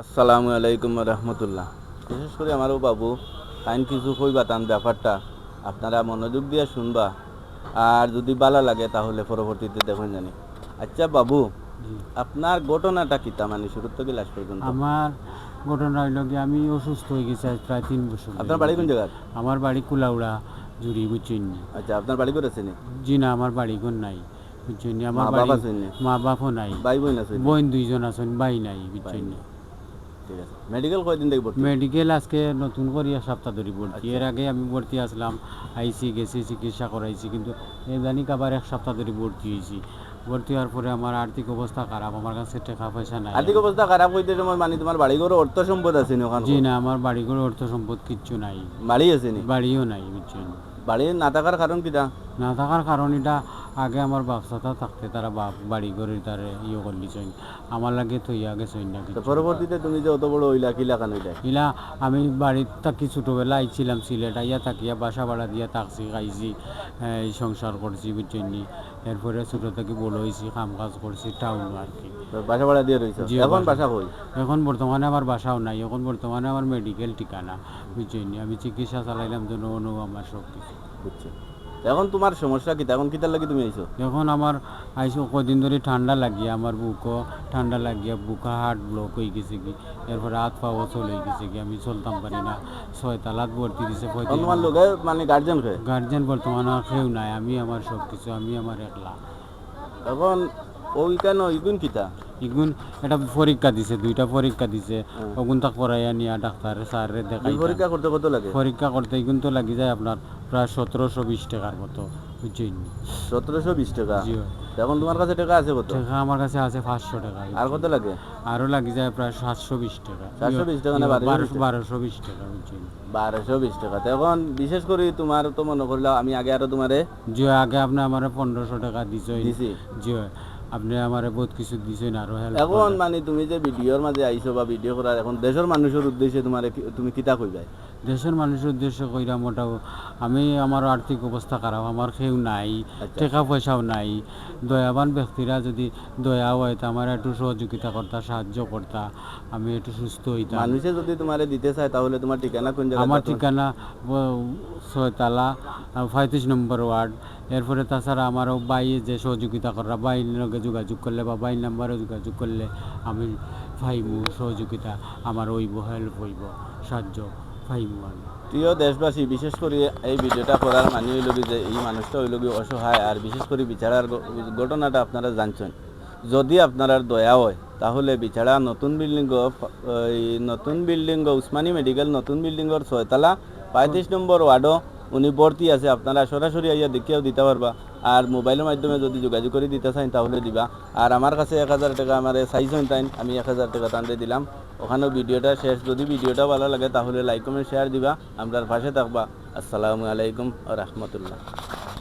আসসালামু আলাইকুম রহমতুল্লাহ। বিশেষ করে আমারও বাবু টাইম কিছু কইবা তান ব্যাপারটা আপনারা মনোযোগ দিয়ে শুনবা, আর যদি ভালো লাগে তাহলে পরবর্তীতে দেখুন জানি। আচ্ছা বাবু, জি। আপনার ঘটনাটা কিতা, মানে শুরু থেকে লাস্ট পর্যন্ত? আমার ঘটনা হইল কি, আমি অসুস্থ হয়ে গেছি আজ প্রায় 3 বছর আপনার ধরে বাড়ি কোন বুঝছেন। জায়গায়? আমার বাড়ি কুলাউড়া জুড়ি বুঝছেন নি। আচ্ছা, আপনার বাড়ি করেছেন? জি না, আমার বাড়ি ঘর নাই বুঝছেন নি। মা আমার বাবা বাড়ি আছেন? মা বাপও নাই, ভাই বোন আছেন? বোন 2জন আছেন, ভাই নাই বুঝছেন নি। ঠিক আছে। মেডিকেল কয়দিন থেকে ভর্তি? মেডিকেল আজকে নতুন করে এক সপ্তাহ ধরে ভর্তি। আচ্ছা। এর আগে আমি ভর্তি আসলাম, আইসি গেছি চিকিৎসা করাইছি, কিন্তু এদানিক আবার এক সপ্তাহ ধরে ভর্তি হয়েছি। ভর্তি হওয়ার পরে আমার আর্থিক অবস্থা খারাপ, আমার কাছে টাকা পয়সা নাই। আর্থিক অবস্থা খারাপ হইতে সময় মানে তোমার বাড়ি ঘর অর্থ সম্পদ আছে নি ওখানে? জি না, আমার বাড়ি করে অর্থ সম্পদ কিচ্ছু নাই, বাড়ি আছে নি? বাড়িও নাই বুঝছেন। বাড়ি না থাকার কারণ কিটা? না থাকার কারণ এটা, আগে আমার ব্যবসাটা থাকতে তারা বাড়ি করে তারা করলিছেন, আমার লাগে থইয়া গেছেন না তো কিছু। পরবর্তীতে তুমি যে অত বড় হইলা কিলা কান হইলা? ইলা আমি বাড়ির থাকি ছোটোবেলা আইছিলাম সিলেট, আইয়া থাকিয়া বাসা ভাড়া দিয়া থাকছি, খাইছি, এই সংসার করছি বুঝছেন নি। এরপরে ছোটো থেকে বড় হয়েছি, কাম কাজ করছি টাউন আর কি। বাসা ভাড়া দিয়ে রইছো? জি, এখন বাসা কই? এখন বর্তমানে আমার বাসাও নাই, এখন বর্তমানে আমার মেডিকেল ঠিকানা বুঝছেন নি। আমি চিকিৎসা চালাইলাম জন্য আমার সব কিছু বুঝছি। এখন তোমার সমস্যা কি? এখন কিতার লাগি তুমি আইছো? এখন আমার আইসো কদিন ধরে ঠান্ডা লাগিয়ে, আমার বুকও ঠান্ডা লাগিয়ে বুকা হার্ট ব্লক হয়ে গেছে কি, এরপরে হাত পাও চলে গেছে কি, আমি চলতাম পারি না। 6 তালাত ভর্তি দিছে এখন তোমার লোকে মানে গার্জেন কে? গার্জেন বর্তমানে আর কেউ নাই, আমি আমার সব কিছু, আমি আমার একলা। এখন ওই কেন ইগুন কিতা? ইগুন এটা পরীক্ষা দিছে, 2টা পরীক্ষা দিছে, হুম। ওগুন তা করাইয়া নিয়া ডাক্তার স্যারে দুই দেখাই। পরীক্ষা করতে কত লাগে? পরীক্ষা করতে ইগুন তো লাগি যায় আপনার প্রায় 1720 টাকার মতো বুঝছেন। 1720 টাকা? জি। এখন তোমার কাছে টাকা আছে কত? টাকা আমার কাছে আছে 500 টাকা। আর কত লাগে? আরও লাগি যায় প্রায় 720 টাকা। 720 টাকা না 1220 টাকা বুঝছেন। 1220 টাকা। তো এখন বিশেষ করে তোমার তো মনে করলাম আমি আগে আরো তোমারে জি, আগে আপনি আমার 1500 টাকা দিছেন। দিছি। জি, আপনি আমার বহুত কিছু দিছেন আরো হেল্প। এখন মানে তুমি যে ভিডিওর মাঝে আইছো বা ভিডিও করার, এখন দেশের মানুষের উদ্দেশ্যে তোমার তুমি কিতা কইবাই? দেশের মানুষের উদ্দেশ্য কইরা মোটাও, আমি আমার আর্থিক অবস্থা খারাপ, আমার কেউ নাই, আচ্ছা। টাকা পয়সাও নাই। দয়াবান ব্যক্তিরা যদি দয়া হয় তা আমার একটু সহযোগিতা করতা, সাহায্য করতা, আমি একটু সুস্থ হইতাম। মানুষে যদি তোমারে দিতে চায় তাহলে তোমার ঠিকানা কোন জায়গা? আমার ঠিকানা 6 তালা 35 নম্বর ওয়ার্ড। এরপরে তাছাড়া আমারও বাই যে সহযোগিতা করা, বাইর লগে যোগাযোগ করলে বা বাইর নাম্বারে যোগাযোগ করলে আমি পাইমু সহযোগিতা, আমার হইব, হেল্প হইব, সাহায্য পাইমু আমি। প্রিয় দেশবাসী, বিশেষ করে এই ভিডিওটা করার মানে হইল কি যে এই মানুষটা হইল কি অসহায়, আর বিশেষ করে বিচারার ঘটনাটা আপনারা জানছেন। যদি আপনার দয়া হয় তাহলে বিচারা নতুন বিল্ডিং উসমানী মেডিকেল নতুন বিল্ডিংয়ের 6 তালা 35 নম্বর ওয়ার্ডও উনি ভর্তি আছে। আপনারা সরাসরি আইয়া দেখিয়াও দিতে পারবা, আর মোবাইলের মাধ্যমে যদি যোগাযোগ করে দিতে চান তাহলে দিবা। আর আমার কাছে 1000 টাকা আমার চাইছেন তাই, আমি 1000 টাকা টানতে দিলাম। ওখানেও ভিডিওটা শেষ। যদি ভিডিওটা ভালো লাগে তাহলে লাইক কমেন্ট শেয়ার দিবা, আমরার পাশে থাকবা। আসসালামু আলাইকুম ওয়া রাহমাতুল্লাহ।